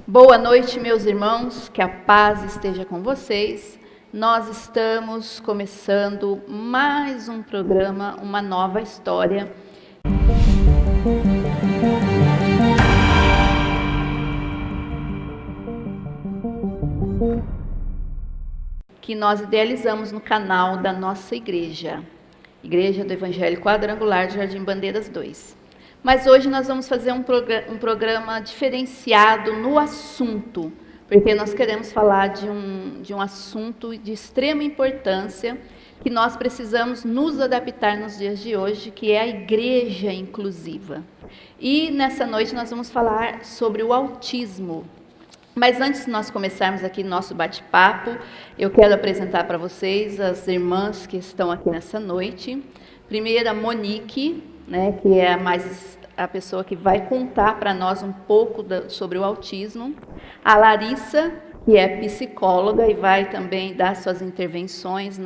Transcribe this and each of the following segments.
Boa noite, meus irmãos, que a paz esteja com vocês. Nós estamos começando mais um programa, uma nova história. Que nós idealizamos no canal da nossa igreja, Igreja do Evangelho Quadrangular de Jardim Bandeiras 2. Mas hoje nós vamos fazer um programa diferenciado no assunto, porque nós queremos falar de um assunto de extrema importância, que nós precisamos nos adaptar nos dias de hoje, que é a igreja inclusiva. E nessa noite nós vamos falar sobre o autismo. Mas antes de nós começarmos aqui nosso bate-papo, eu quero apresentar para vocês as irmãs que estão aqui nessa noite. Primeiro, a Monique, né, que é a pessoa que vai contar para nós um pouco sobre o autismo. A Larissa, que é psicóloga e vai também dar suas intervenções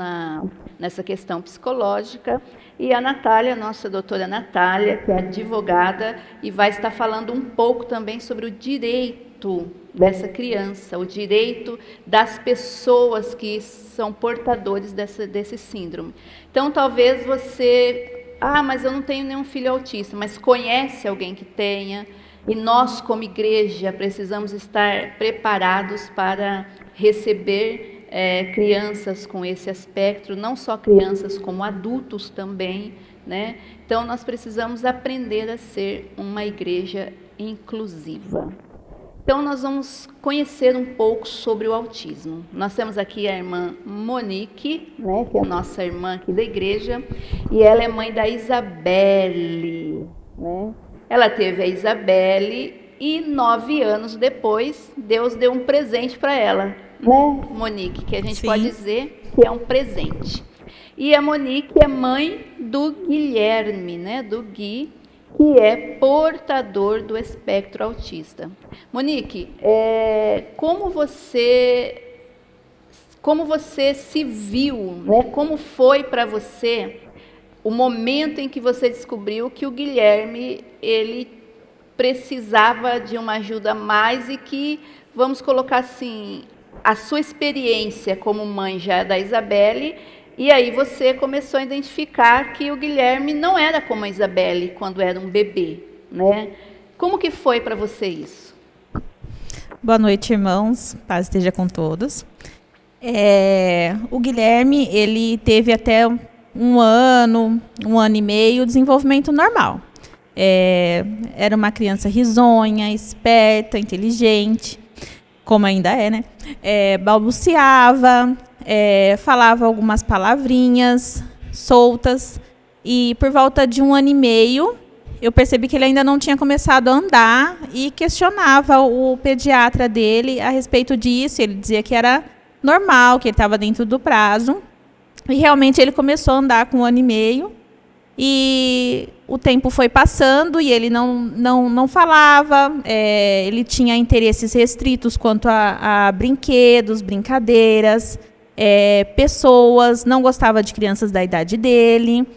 nessa questão psicológica. E a Natália, nossa doutora Natália, que é advogada e vai estar falando um pouco também sobre o direito dessa criança, o direito das pessoas que são portadores desse síndrome. Então, talvez você... mas eu não tenho nenhum filho autista, mas conhece alguém que tenha, e nós, como igreja, precisamos estar preparados para receber crianças com esse aspecto, não só crianças, como adultos também, né? Então, nós precisamos aprender a ser uma igreja inclusiva. Então, nós vamos conhecer um pouco sobre o autismo. Nós temos aqui a irmã Monique, né, que é a nossa irmã aqui da igreja, e ela é mãe da Isabelle, né? Ela teve a Isabelle e 9 anos depois, Deus deu um presente para ela, né, Monique? Que a gente pode dizer que é um presente. E a Monique é mãe do Guilherme, né, do Gui, que é portador do espectro autista. Monique, como você se viu, né? Como foi para você o momento em que você descobriu que o Guilherme ele precisava de uma ajuda a mais e que, vamos colocar assim, a sua experiência como mãe já da Isabelle, e aí você começou a identificar que o Guilherme não era como a Isabelle quando era um bebê, né? Como que foi para você isso? Boa noite, irmãos. Paz esteja com todos. O Guilherme, ele teve até um ano e meio, desenvolvimento normal. Era uma criança risonha, esperta, inteligente, como ainda é, né? Balbuciava, falava algumas palavrinhas soltas, e por volta de 1 ano e meio, eu percebi que ele ainda não tinha começado a andar e questionava o pediatra dele a respeito disso. Ele dizia que era normal, que ele estava dentro do prazo, e realmente ele começou a andar com 1 ano e meio, e o tempo foi passando e ele não falava, ele tinha interesses restritos quanto a brinquedos, brincadeiras, pessoas, não gostava de crianças da idade dele,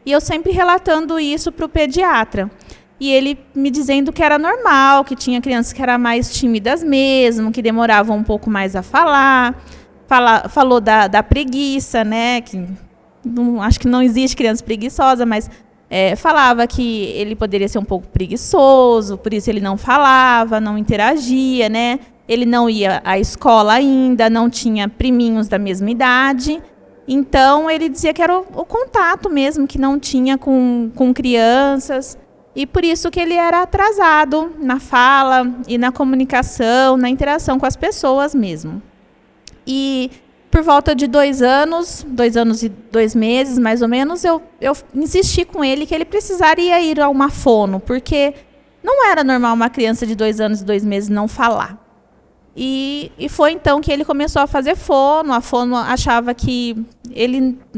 e eu sempre relatando isso para o pediatra, e ele me dizendo que era normal, que tinha crianças que eram mais tímidas mesmo, que demoravam um pouco mais a falar, falou da preguiça, né, que acho que não existe criança preguiçosa, mas falava que ele poderia ser um pouco preguiçoso, por isso ele não falava, não interagia, né? Ele não ia à escola ainda, não tinha priminhos da mesma idade. Então, ele dizia que era o contato mesmo, que não tinha com crianças. E por isso que ele era atrasado na fala e na comunicação, na interação com as pessoas mesmo. E por volta de 2 anos e 2 meses, mais ou menos, eu insisti com ele que ele precisaria ir a uma fono, porque não era normal uma criança de 2 anos e 2 meses não falar. E foi então que ele começou a fazer fono. A fono achava que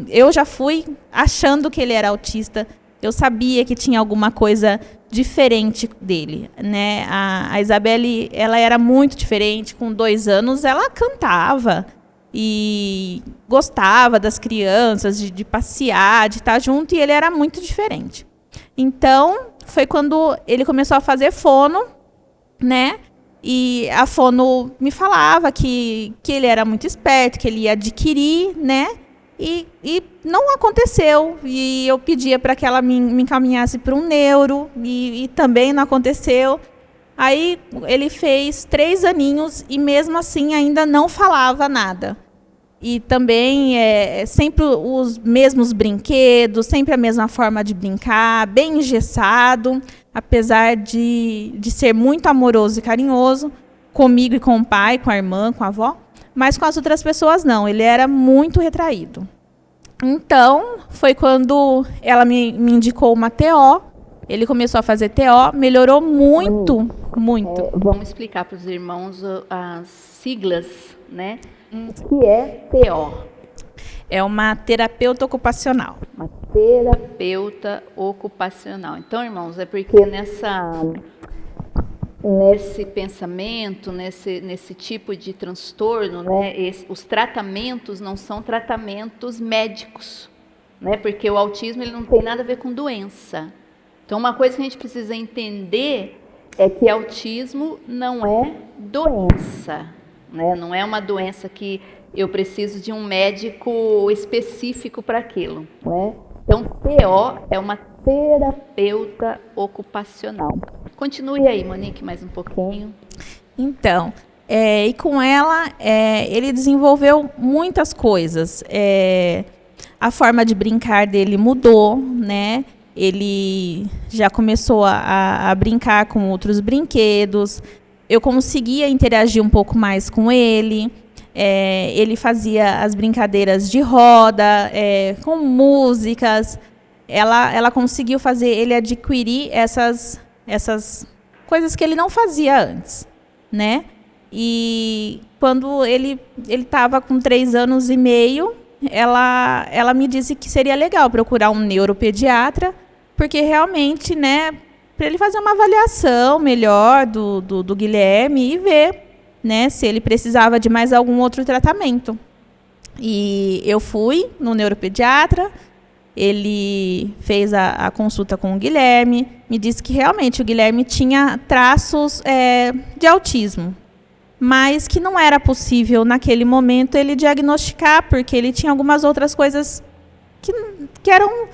eu já fui achando que ele era autista. Eu sabia que tinha alguma coisa diferente dele, né? A Isabelle, ela era muito diferente. Com 2 anos, ela cantava e gostava das crianças, de passear, de estar junto, e ele era muito diferente. Então, foi quando ele começou a fazer fono, né? E a fono me falava que ele era muito esperto, que ele ia adquirir, né? E não aconteceu. E eu pedia para que ela me encaminhasse para um neuro, e também não aconteceu. Aí ele fez 3 aninhos e mesmo assim ainda não falava nada. E também sempre os mesmos brinquedos, sempre a mesma forma de brincar, bem engessado, apesar de ser muito amoroso e carinhoso, comigo e com o pai, com a irmã, com a avó, mas com as outras pessoas não, ele era muito retraído. Então, foi quando ela me indicou uma TO, ele começou a fazer TO, melhorou muito, muito. Vamos explicar para os irmãos as siglas, né? O que é TO? É uma terapeuta ocupacional. Uma terapeuta ocupacional. Então, irmãos, é porque nesse pensamento, nesse tipo de transtorno, né, os tratamentos não são tratamentos médicos, né? Porque o autismo ele não tem nada a ver com doença. Então, uma coisa que a gente precisa entender é que autismo não é doença, né? Não é uma doença que eu preciso de um médico específico para aquilo, né? Então, TO é uma terapeuta ocupacional. Continue aí, Monique, mais um pouquinho. Então, e com ela, ele desenvolveu muitas coisas. A forma de brincar dele mudou, né? Ele já começou a brincar com outros brinquedos. Eu conseguia interagir um pouco mais com ele. Ele fazia as brincadeiras de roda, com músicas. Ela conseguiu fazer ele adquirir essas coisas que ele não fazia antes, né? E quando ele estava com 3 anos e meio, ela me disse que seria legal procurar um neuropediatra, porque realmente, né, para ele fazer uma avaliação melhor do Guilherme e ver, né, se ele precisava de mais algum outro tratamento. E eu fui no neuropediatra, ele fez a consulta com o Guilherme, me disse que realmente o Guilherme tinha traços de autismo, mas que não era possível naquele momento ele diagnosticar, porque ele tinha algumas outras coisas que eram...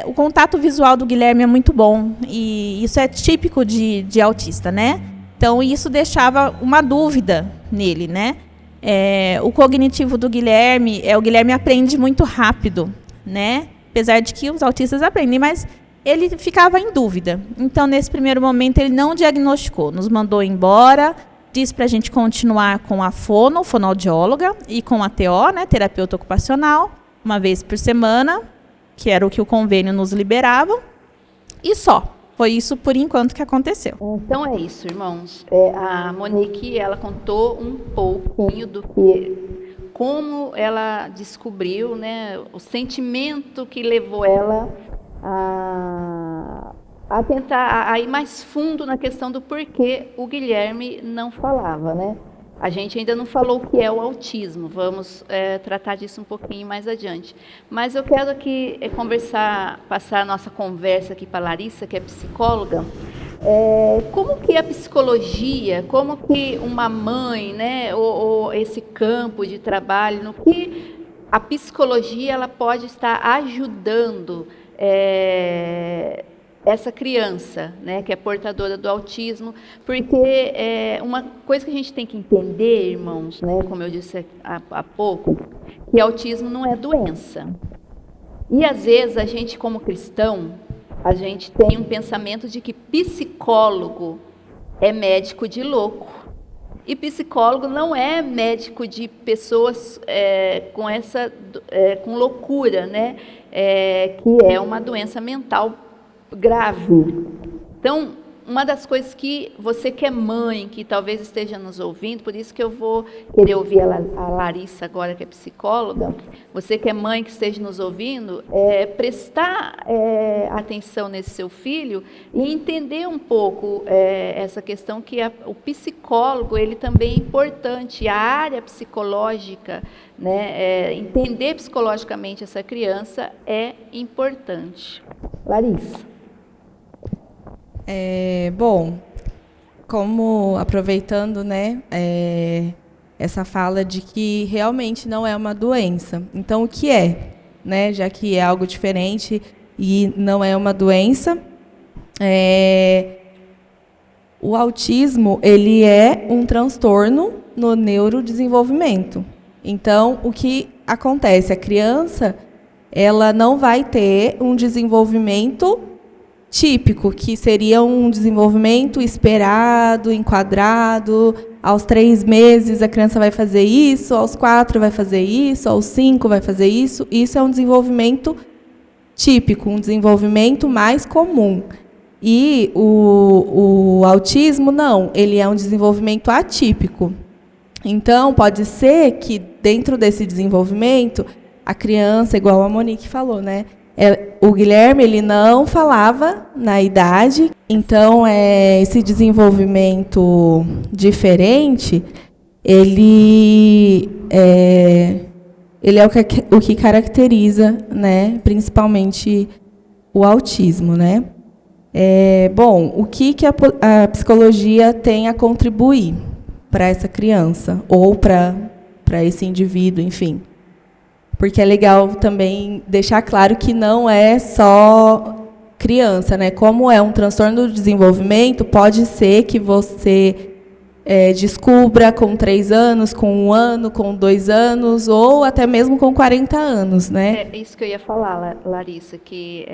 o contato visual do Guilherme é muito bom, e isso é típico de autista, né? Então, isso deixava uma dúvida nele, né? O cognitivo do Guilherme, o Guilherme aprende muito rápido, né? Apesar de que os autistas aprendem, mas ele ficava em dúvida. Então, nesse primeiro momento, ele não diagnosticou, nos mandou embora, disse para a gente continuar com a fonoaudióloga, e com a TO, né, terapeuta ocupacional, uma vez por semana, que era o que o convênio nos liberava, e só. Foi isso, por enquanto, que aconteceu. Então é isso, irmãos. A Monique, ela contou um pouquinho como ela descobriu, né, o sentimento que levou ela a tentar a ir mais fundo na questão do porquê o Guilherme não falava, né? A gente ainda não falou o que é o autismo, vamos tratar disso um pouquinho mais adiante. Mas eu quero aqui passar a nossa conversa aqui para a Larissa, que é psicóloga. Como que a psicologia, como que uma mãe, né, ou esse campo de trabalho, no que a psicologia ela pode estar ajudando essa criança, né, que é portadora do autismo, porque uma coisa que a gente tem que entender, irmãos, né, como eu disse há pouco, que autismo não é doença. E às vezes a gente, como cristão, a gente tem um pensamento de que psicólogo é médico de louco. E psicólogo não é médico de pessoas com loucura, né, que é uma doença mental grave. Então, uma das coisas que você que é mãe, que talvez esteja nos ouvindo, por isso que eu vou querer ouvir a Larissa agora, que é psicóloga, você que é mãe que esteja nos ouvindo, prestar atenção nesse seu filho e entender um pouco essa questão que o psicólogo, ele também é importante, a área psicológica, né, entender psicologicamente essa criança é importante. Larissa. Bom, como aproveitando, né, essa fala de que realmente não é uma doença. Então, o que é? Né, já que é algo diferente e não é uma doença, o autismo ele é um transtorno no neurodesenvolvimento. Então, o que acontece? A criança ela não vai ter um desenvolvimento típico, que seria um desenvolvimento esperado, enquadrado. Aos 3 meses a criança vai fazer isso, aos 4 vai fazer isso, aos 5 vai fazer isso. Isso é um desenvolvimento típico, um desenvolvimento mais comum. E o autismo, não, ele é um desenvolvimento atípico. Então, pode ser que dentro desse desenvolvimento, a criança, igual a Monique falou, né? O Guilherme ele não falava na idade, então esse desenvolvimento diferente, ele é o que caracteriza, né, principalmente o autismo, né? Bom, o que a psicologia tem a contribuir para essa criança ou para esse indivíduo, enfim? Porque é legal também deixar claro que não é só criança, né? Como é um transtorno do desenvolvimento, pode ser que você descubra com 3 anos, com 1 ano, com 2 anos, ou até mesmo com 40 anos, né? É isso que eu ia falar, Larissa, que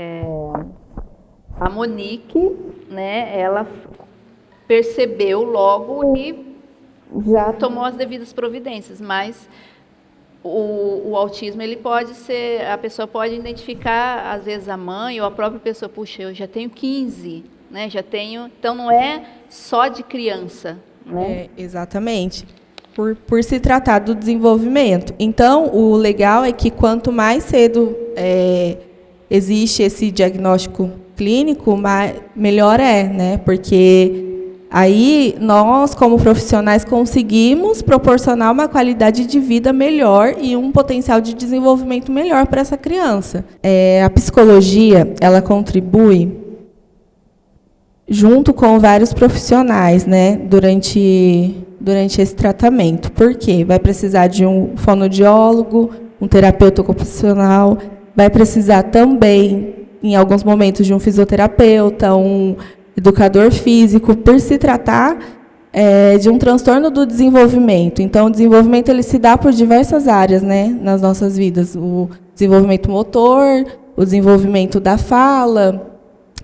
a Monique, né, ela percebeu logo e já tomou as devidas providências, mas o autismo, ele pode ser, a pessoa pode identificar, às vezes, a mãe ou a própria pessoa, puxa, eu já tenho 15, né, então não é só de criança, né? Exatamente. Por se tratar do desenvolvimento. Então, o legal é que quanto mais cedo existe esse diagnóstico clínico, melhor né? Porque aí nós, como profissionais, conseguimos proporcionar uma qualidade de vida melhor e um potencial de desenvolvimento melhor para essa criança. A psicologia, ela contribui junto com vários profissionais, né, durante esse tratamento. Por quê? Vai precisar de um fonoaudiólogo, um terapeuta ocupacional, vai precisar também, em alguns momentos, de um fisioterapeuta, um educador físico, por se tratar de um transtorno do desenvolvimento. Então, o desenvolvimento ele se dá por diversas áreas, né, nas nossas vidas. O desenvolvimento motor, o desenvolvimento da fala.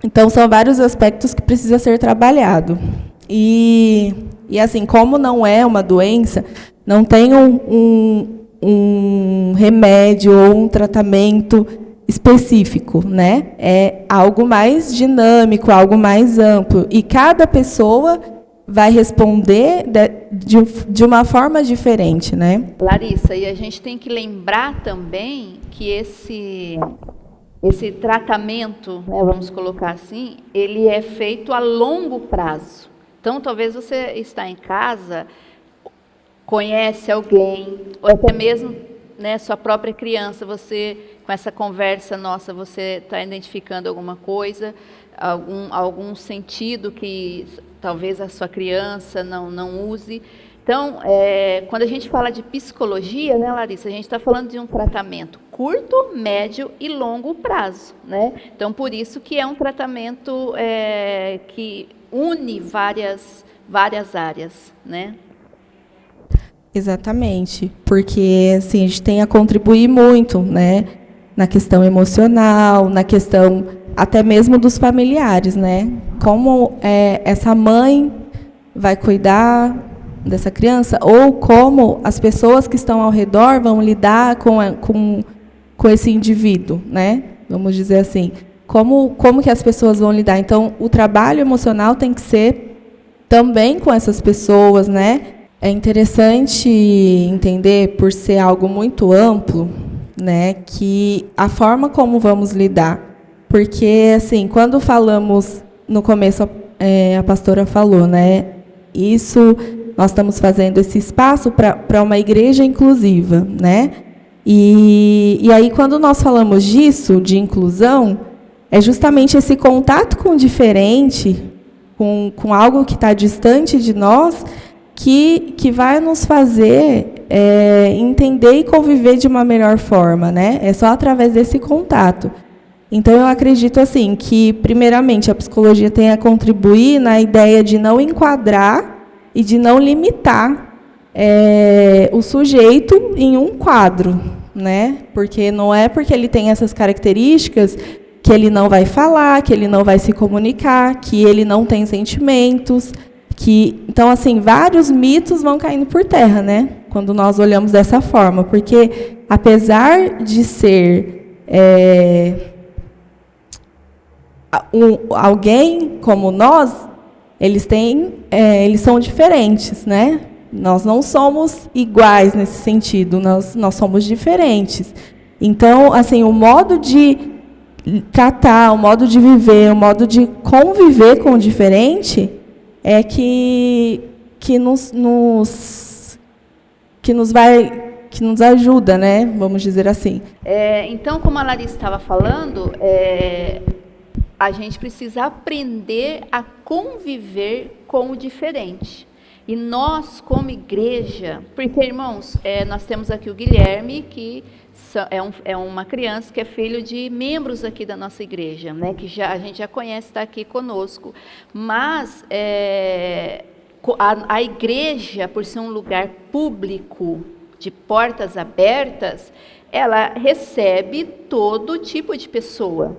Então, são vários aspectos que precisa ser trabalhado. E assim, como não é uma doença, não tem um remédio ou um tratamento específico, né? É algo mais dinâmico, algo mais amplo. E cada pessoa vai responder de uma forma diferente, né? Larissa, e a gente tem que lembrar também que esse tratamento, né, vamos colocar assim, ele é feito a longo prazo. Então, talvez você está em casa, conhece alguém, ou até mesmo, né, sua própria criança, você, com essa conversa nossa, você está identificando alguma coisa, algum sentido que talvez a sua criança não use. Então, quando a gente fala de psicologia, né, Larissa, a gente está falando de um tratamento curto, médio e longo prazo, né? Então, por isso que é um tratamento que une várias áreas, né? Exatamente, porque assim, a gente tem a contribuir muito, né, na questão emocional, na questão até mesmo dos familiares, né? Como essa mãe vai cuidar dessa criança, ou como as pessoas que estão ao redor vão lidar com esse indivíduo, né? Vamos dizer assim. Como que as pessoas vão lidar? Então, o trabalho emocional tem que ser também com essas pessoas, né? É interessante entender, por ser algo muito amplo, né, que a forma como vamos lidar. Porque, assim, quando falamos, no começo a pastora falou, né, nós estamos fazendo esse espaço para uma igreja inclusiva, né? E aí, quando nós falamos disso, de inclusão, é justamente esse contato com o diferente, com algo que está distante de nós, que vai nos fazer entender e conviver de uma melhor forma, né? É só através desse contato. Então, eu acredito assim que, primeiramente, a psicologia tem a contribuir na ideia de não enquadrar e de não limitar o sujeito em um quadro, né? Porque não é porque ele tem essas características que ele não vai falar, que ele não vai se comunicar, que ele não tem sentimentos, então, assim, vários mitos vão caindo por terra, né? Quando nós olhamos dessa forma, porque apesar de ser alguém como nós, eles são diferentes, né? Nós não somos iguais nesse sentido, nós somos diferentes. Então, assim, o modo de tratar, o modo de viver, o modo de conviver com o diferente é que nos ajuda, né? Vamos dizer assim. Então, como a Larissa estava falando, a gente precisa aprender a conviver com o diferente. E nós, como igreja, porque, irmãos, nós temos aqui o Guilherme, que é uma criança que é filho de membros aqui da nossa igreja, né, que a gente já conhece, está aqui conosco. Mas a igreja, por ser um lugar público, de portas abertas, ela recebe todo tipo de pessoa.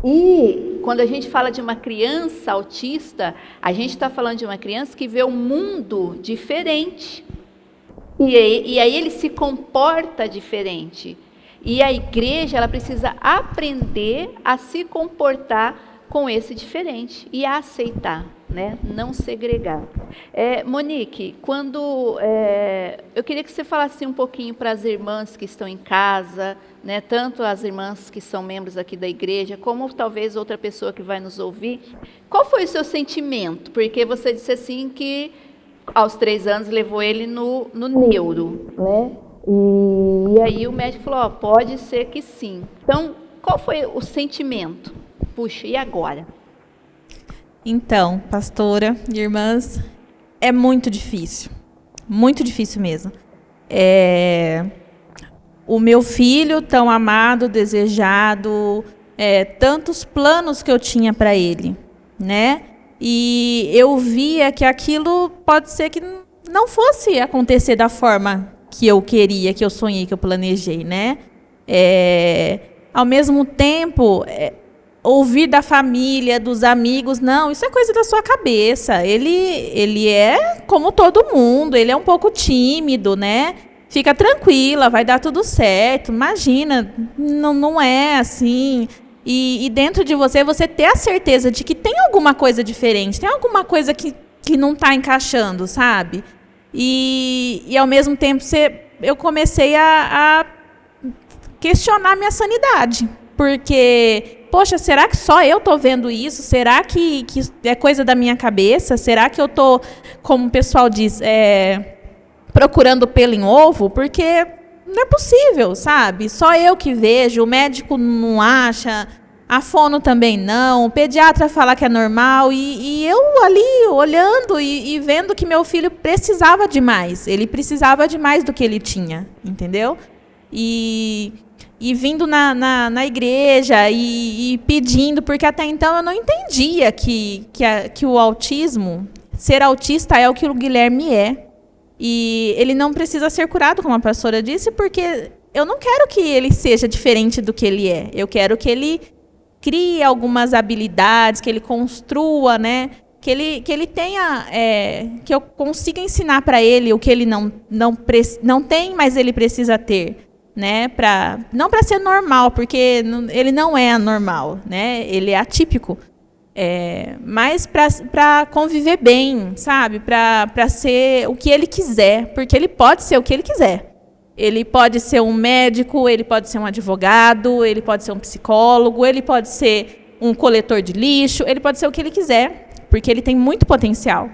E quando a gente fala de uma criança autista, a gente está falando de uma criança que vê o mundo diferente. E aí ele se comporta diferente. E a igreja, ela precisa aprender a se comportar com esse diferente e a aceitar, né? Não segregar. Monique, eu queria que você falasse um pouquinho para as irmãs que estão em casa, né? Tanto as irmãs que são membros aqui da igreja, como talvez outra pessoa que vai nos ouvir. Qual foi o seu sentimento? Porque você disse assim que aos 3 anos levou ele no neuro, né? E aí o médico falou, pode ser que sim. Então, qual foi o sentimento? Puxa, e agora? Então, pastora e irmãs, é muito difícil mesmo. O meu filho tão amado, desejado, tantos planos que eu tinha para ele, né? E eu via que aquilo pode ser que não fosse acontecer da forma que eu queria, que eu sonhei, que eu planejei, né? Ao mesmo tempo, ouvir da família, dos amigos, não, isso é coisa da sua cabeça. Ele é como todo mundo, ele é um pouco tímido, né? Fica tranquila, vai dar tudo certo. Imagina, não é assim. E dentro de você ter a certeza de que tem alguma coisa diferente, tem alguma coisa que não está encaixando, sabe? E ao mesmo tempo, eu comecei a questionar minha sanidade. Porque, poxa, será que só eu estou vendo isso? Será que é coisa da minha cabeça? Será que eu estou, como o pessoal diz, procurando pelo em ovo? Porque não é possível, sabe? Só eu que vejo, o médico não acha, a fono também não, o pediatra fala que é normal, e eu ali olhando e vendo que meu filho precisava de mais. Ele precisava de mais do que ele tinha, entendeu? E vindo na igreja e pedindo, porque até então eu não entendia que o autismo, ser autista é o que o Guilherme é. E ele não precisa ser curado, como a pastora disse, porque eu não quero que ele seja diferente do que ele é. Eu quero que ele crie algumas habilidades, que ele construa, né? Que ele tenha, que eu consiga ensinar para ele o que ele não tem, mas ele precisa ter, né? Não para ser normal, porque ele não é anormal, né? Ele é atípico. Mas para conviver bem, sabe? Para ser o que ele quiser, porque ele pode ser o que ele quiser. Ele pode ser um médico, ele pode ser um advogado, ele pode ser um psicólogo, ele pode ser um coletor de lixo, ele pode ser o que ele quiser, porque ele tem muito potencial.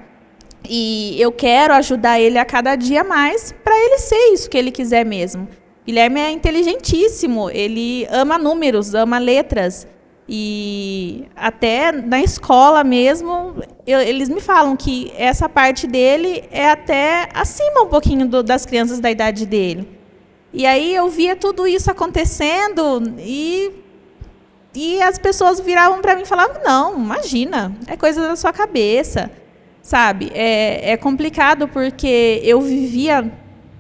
E eu quero ajudar ele a cada dia mais para ele ser isso que ele quiser mesmo. Guilherme é inteligentíssimo, ele ama números, ama letras. E até na escola mesmo, eles me falam que essa parte dele é até acima um pouquinho das crianças da idade dele. E aí eu via tudo isso acontecendo e as pessoas viravam para mim e falavam, não, imagina, é coisa da sua cabeça, sabe? É complicado porque eu vivia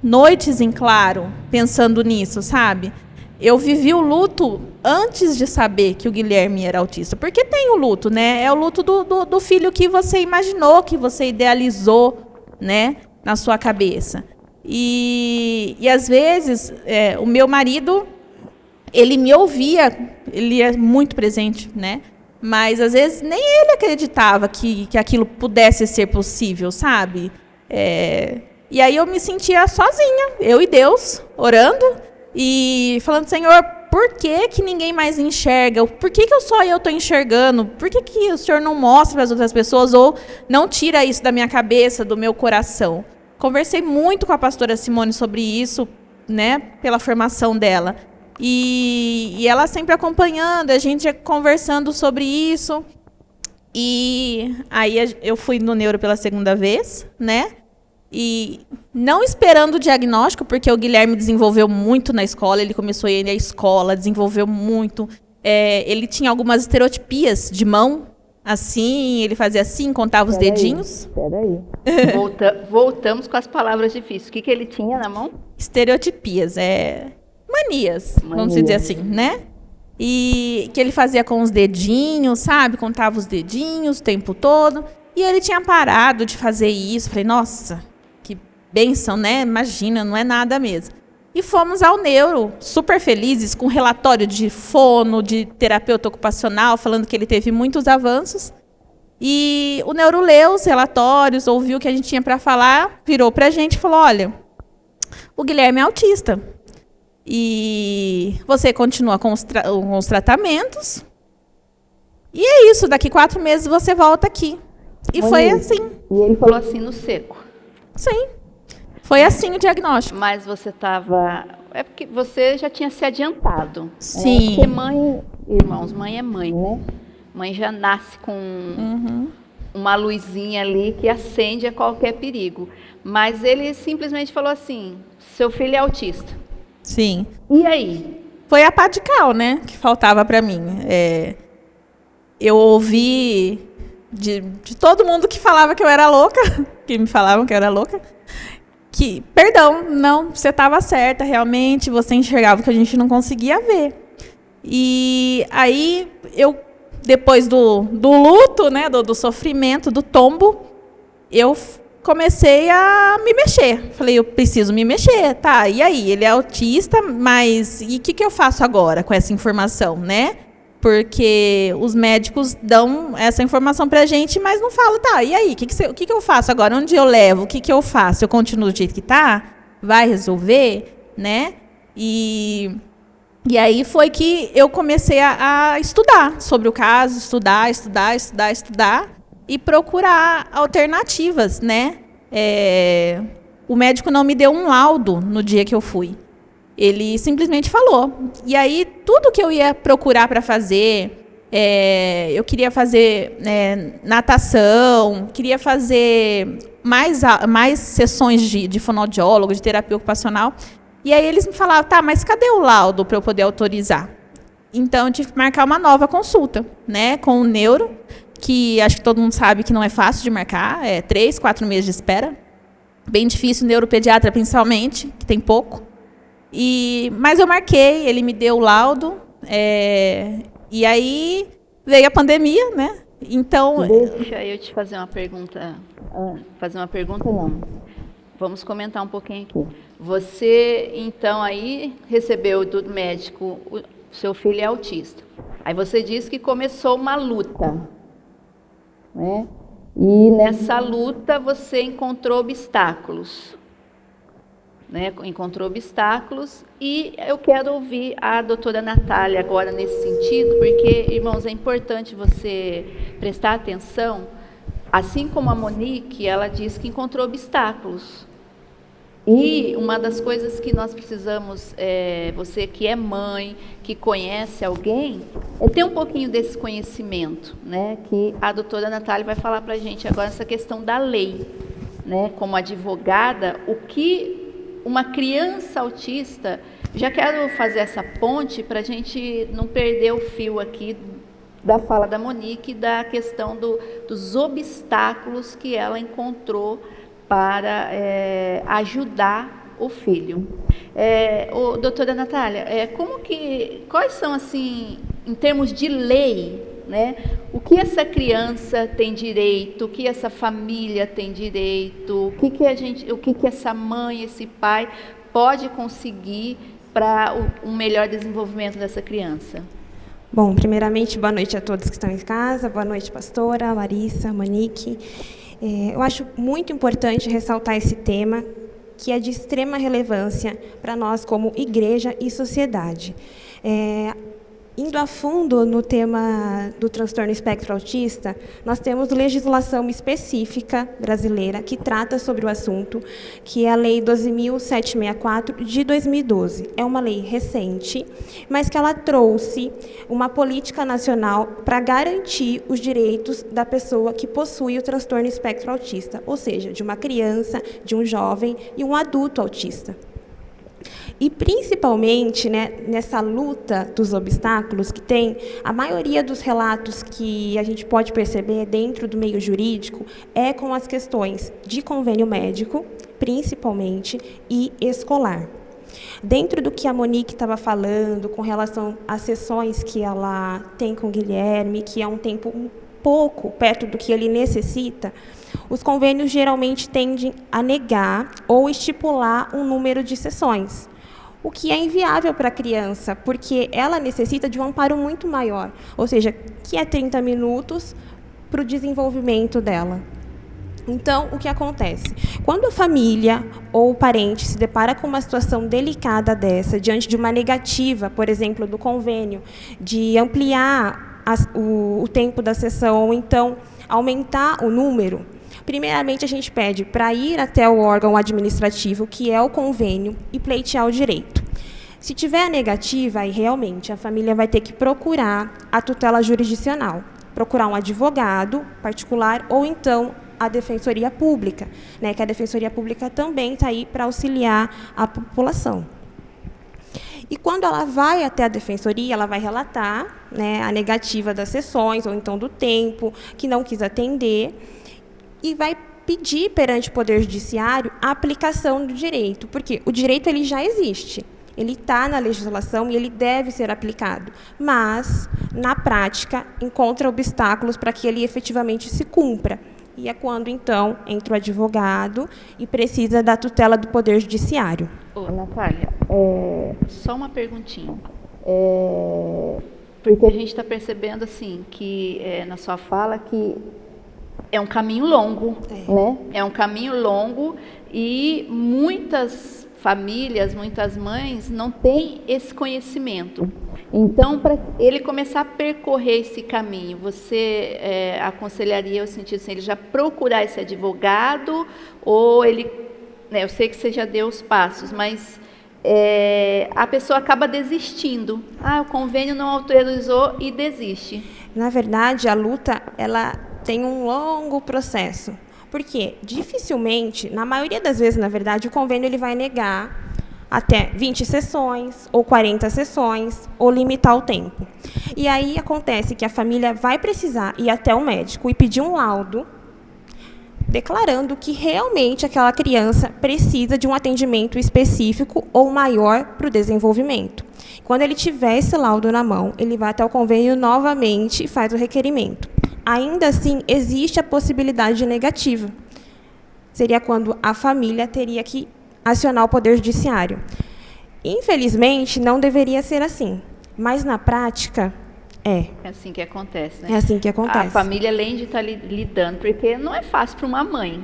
noites em claro pensando nisso, sabe? Eu vivi o luto antes de saber que o Guilherme era autista. Porque tem o luto, né? É o luto do filho que você imaginou, que você idealizou, né, na sua cabeça. E às vezes, o meu marido, ele me ouvia, ele é muito presente, né? Mas, às vezes, nem ele acreditava que aquilo pudesse ser possível, sabe? E aí eu me sentia sozinha, eu e Deus, orando, e falando, Senhor, por que ninguém mais enxerga? Por que só eu estou enxergando? Por que o Senhor não mostra para as outras pessoas ou não tira isso da minha cabeça, do meu coração? Conversei muito com a pastora Simone sobre isso, né, pela formação dela. E ela sempre acompanhando, a gente conversando sobre isso. E aí eu fui no neuro pela segunda vez, né? E não esperando o diagnóstico, porque o Guilherme desenvolveu muito na escola, ele começou a ir à escola, desenvolveu muito. Ele tinha algumas estereotipias de mão, assim, ele fazia assim, contava os dedinhos. Peraí. Voltamos com as palavras difíceis. O que ele tinha na mão? Estereotipias, manias, vamos dizer assim, né? E que ele fazia com os dedinhos, sabe? Contava os dedinhos o tempo todo. E ele tinha parado de fazer isso. Falei, nossa, que bênção, né? Imagina, não é nada mesmo. E fomos ao neuro, super felizes, com relatório de fono, de terapeuta ocupacional, falando que ele teve muitos avanços. E o neuro leu os relatórios, ouviu o que a gente tinha para falar, virou para a gente e falou, olha, o Guilherme é autista. E você continua com os tratamentos. E é isso, daqui 4 meses você volta aqui. E foi assim. E ele falou assim no seco. Sim. Foi assim o diagnóstico. Mas você estava... É porque você já tinha se adiantado. Sim. Porque mãe, irmãos, mãe é mãe, né? Mãe já nasce com uma luzinha ali que acende a qualquer perigo. Mas ele simplesmente falou assim, seu filho é autista. Sim. E aí? Foi a pá de cal, né? Que faltava para mim. Eu ouvi de todo mundo que falava que eu era louca, que me falavam que eu era louca, que, perdão, não, você estava certa, realmente, você enxergava o que a gente não conseguia ver. E aí, eu, depois do luto, né, do sofrimento, do tombo, eu comecei a me mexer. Falei, eu preciso me mexer, tá? E aí, ele é autista, mas e o que eu faço agora com essa informação, né? Porque os médicos dão essa informação pra gente, mas não falam, tá, e aí, o que eu faço agora? Onde eu levo? O que eu faço? Eu continuo do jeito que tá? Vai resolver? Né? E aí foi que eu comecei a estudar sobre o caso, estudar, e procurar alternativas, né? O médico não me deu um laudo no dia que eu fui. Ele simplesmente falou. E aí, tudo que eu ia procurar para fazer, eu queria fazer natação, queria fazer mais sessões de fonoaudiólogo, de terapia ocupacional. E aí eles me falavam, tá, mas cadê o laudo para eu poder autorizar? Então, eu tive que marcar uma nova consulta, né, com o neuro, que acho que todo mundo sabe que não é fácil de marcar, 3, 4 meses de espera. Bem difícil, neuropediatra principalmente, que tem pouco. Mas eu marquei, ele me deu o laudo, e aí veio a pandemia, né? Então... Deixa eu te fazer uma pergunta. Não. Vamos comentar um pouquinho aqui. Você, então, aí recebeu do médico, o seu filho é autista. Aí você disse que começou uma luta, né? E nessa luta você encontrou obstáculos. Né, encontrou obstáculos, e eu quero ouvir a doutora Natália agora nesse sentido, porque, irmãos, é importante você prestar atenção, assim como a Monique, ela diz que encontrou obstáculos, E uma das coisas que nós precisamos, você que é mãe, que conhece alguém, é ter um pouquinho desse conhecimento, né? Que a doutora Natália vai falar para a gente agora essa questão da lei, né? Como advogada, o que uma criança autista, já quero fazer essa ponte para a gente não perder o fio aqui da fala da Monique, da questão dos obstáculos que ela encontrou para ajudar o filho. Doutora Natália, quais são, assim, em termos de lei, né, o que essa criança tem direito, o que essa família tem direito, o que essa mãe, esse pai pode conseguir para um melhor desenvolvimento dessa criança? Bom, primeiramente, boa noite a todos que estão em casa, boa noite, pastora, Larissa, Monique. Eu acho muito importante ressaltar esse tema, que é de extrema relevância para nós como igreja e sociedade. Indo a fundo no tema do transtorno espectro autista, nós temos legislação específica brasileira que trata sobre o assunto, que é a Lei 12.764 de 2012. É uma lei recente, mas que ela trouxe uma política nacional para garantir os direitos da pessoa que possui o transtorno espectro autista, ou seja, de uma criança, de um jovem e um adulto autista. E, principalmente, né, nessa luta dos obstáculos que tem, a maioria dos relatos que a gente pode perceber dentro do meio jurídico é com as questões de convênio médico, principalmente, e escolar. Dentro do que a Monique estava falando, com relação às sessões que ela tem com o Guilherme, que é um tempo um pouco perto do que ele necessita, os convênios geralmente tendem a negar ou estipular um número de sessões, o que é inviável para a criança, porque ela necessita de um amparo muito maior, ou seja, que é 30 minutos para o desenvolvimento dela. Então, o que acontece? Quando a família ou o parente se depara com uma situação delicada dessa, diante de uma negativa, por exemplo, do convênio, de ampliar o tempo da sessão, ou então aumentar o número, primeiramente a gente pede para ir até o órgão administrativo, que é o convênio, e pleitear o direito. Se tiver a negativa, aí realmente a família vai ter que procurar a tutela jurisdicional, procurar um advogado particular ou então a Defensoria Pública, né, que a Defensoria Pública também está aí para auxiliar a população. E quando ela vai até a Defensoria, ela vai relatar, né, a negativa das sessões, ou então do tempo, que não quis atender, e vai pedir perante o Poder Judiciário a aplicação do direito, porque o direito ele já existe, ele está na legislação e ele deve ser aplicado, mas, na prática, encontra obstáculos para que ele efetivamente se cumpra. E é quando, então, entra o advogado e precisa da tutela do Poder Judiciário. Natália, só uma perguntinha. Porque a gente está percebendo, assim, que na sua fala que é um caminho longo, né? É um caminho longo e muitas famílias, muitas mães não têm esse conhecimento. Então, para ele começar a percorrer esse caminho, você aconselharia, no sentido assim, ele já procurar esse advogado, ou ele, né, eu sei que você já deu os passos, mas a pessoa acaba desistindo. O convênio não autorizou e desiste. Na verdade, a luta, ela tem um longo processo, porque dificilmente, na maioria das vezes, na verdade, o convênio ele vai negar até 20 sessões, ou 40 sessões, ou limitar o tempo. E aí acontece que a família vai precisar ir até o médico e pedir um laudo, declarando que realmente aquela criança precisa de um atendimento específico ou maior para o desenvolvimento. Quando ele tiver esse laudo na mão, ele vai até o convênio novamente e faz o requerimento. Ainda assim, existe a possibilidade de negativa. Seria quando a família teria que acionar o Poder Judiciário. Infelizmente, não deveria ser assim, mas na prática é. É assim que acontece, né? É assim que acontece. A família, além de estar lidando, porque não é fácil para uma mãe,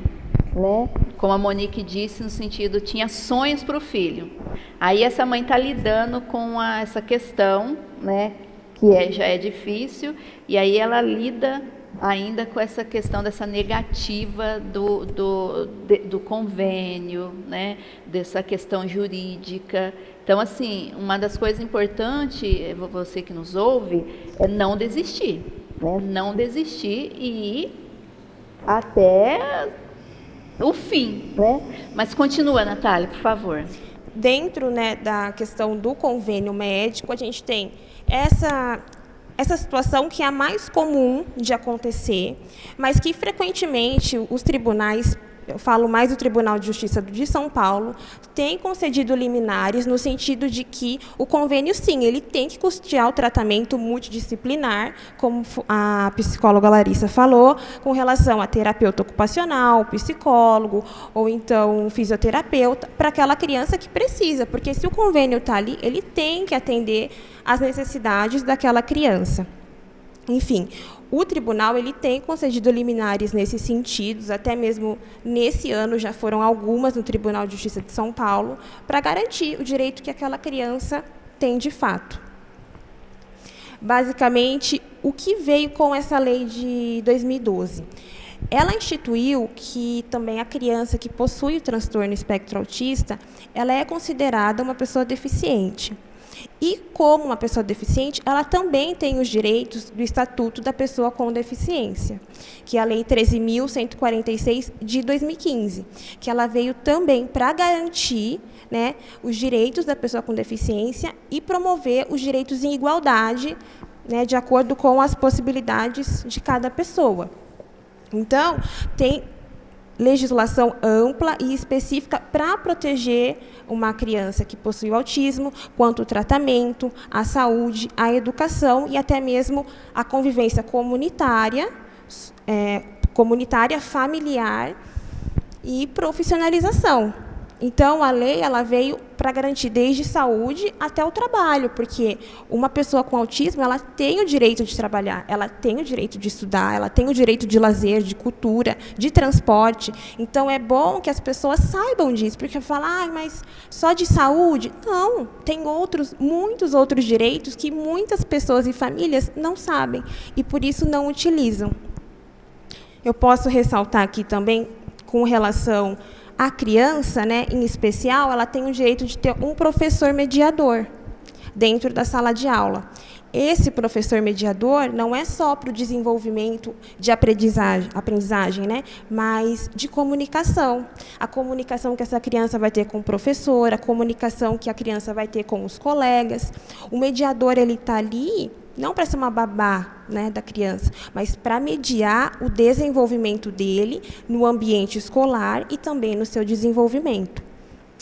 né? Como a Monique disse, no sentido, tinha sonhos para o filho. Aí essa mãe está lidando com essa questão, né? Que já é difícil, e aí ela lida ainda com essa questão dessa negativa do convênio, né? Dessa questão jurídica. Então, assim, uma das coisas importantes, você que nos ouve, é não desistir, né? Não desistir e ir até o fim, né? Mas continua, Natália, por favor. Dentro, né, da questão do convênio médico, a gente tem essa situação que é a mais comum de acontecer, mas que frequentemente os tribunais, eu falo mais do Tribunal de Justiça de São Paulo, tem concedido liminares no sentido de que o convênio, sim, ele tem que custear o tratamento multidisciplinar, como a psicóloga Larissa falou, com relação a terapeuta ocupacional, psicólogo, ou então fisioterapeuta, para aquela criança que precisa, porque se o convênio está ali, ele tem que atender às necessidades daquela criança. Enfim, o tribunal ele tem concedido liminares nesses sentidos, até mesmo nesse ano já foram algumas no Tribunal de Justiça de São Paulo, para garantir o direito que aquela criança tem de fato. Basicamente, o que veio com essa lei de 2012? Ela instituiu que também a criança que possui o transtorno espectro autista, ela é considerada uma pessoa deficiente. E, como uma pessoa deficiente, ela também tem os direitos do Estatuto da Pessoa com Deficiência, que é a Lei 13.146 de 2015, que ela veio também para garantir, né, os direitos da pessoa com deficiência e promover os direitos em igualdade, né, de acordo com as possibilidades de cada pessoa. Então, tem legislação ampla e específica para proteger uma criança que possui autismo, quanto ao tratamento, a saúde, a educação e até mesmo a convivência comunitária, familiar e profissionalização. Então, a lei ela veio para garantir desde saúde até o trabalho, porque uma pessoa com autismo ela tem o direito de trabalhar, ela tem o direito de estudar, ela tem o direito de lazer, de cultura, de transporte. Então, é bom que as pessoas saibam disso, porque falar, mas só de saúde? Não, tem muitos outros direitos que muitas pessoas e famílias não sabem e, por isso, não utilizam. Eu posso ressaltar aqui também, com relação a criança, né, em especial, ela tem o direito de ter um professor mediador dentro da sala de aula. Esse professor mediador não é só para o desenvolvimento de aprendizagem, né, mas de comunicação. A comunicação que essa criança vai ter com o professor, a comunicação que a criança vai ter com os colegas. O mediador ele está ali não para ser uma babá, né, da criança, mas para mediar o desenvolvimento dele no ambiente escolar e também no seu desenvolvimento.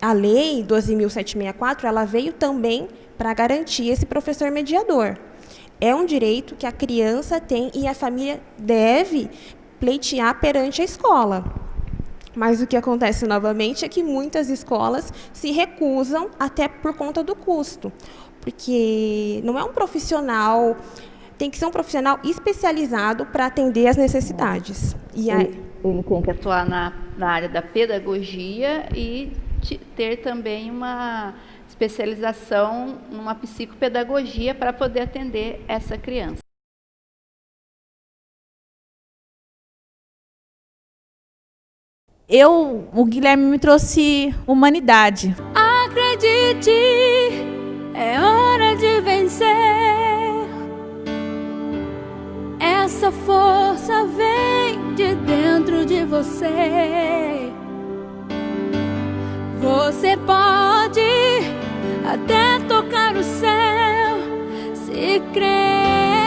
A Lei 12.764, ela veio também para garantir esse professor mediador. É um direito que a criança tem e a família deve pleitear perante a escola. Mas o que acontece novamente é que muitas escolas se recusam até por conta do custo. Porque não é um profissional, tem que ser um profissional especializado para atender às necessidades. E aí, ele tem que atuar na área da pedagogia e ter também uma especialização numa psicopedagogia para poder atender essa criança. O Guilherme me trouxe humanidade. Acredite, é hora de vencer. Essa força vem de dentro de você. Você pode até tocar o céu se crer.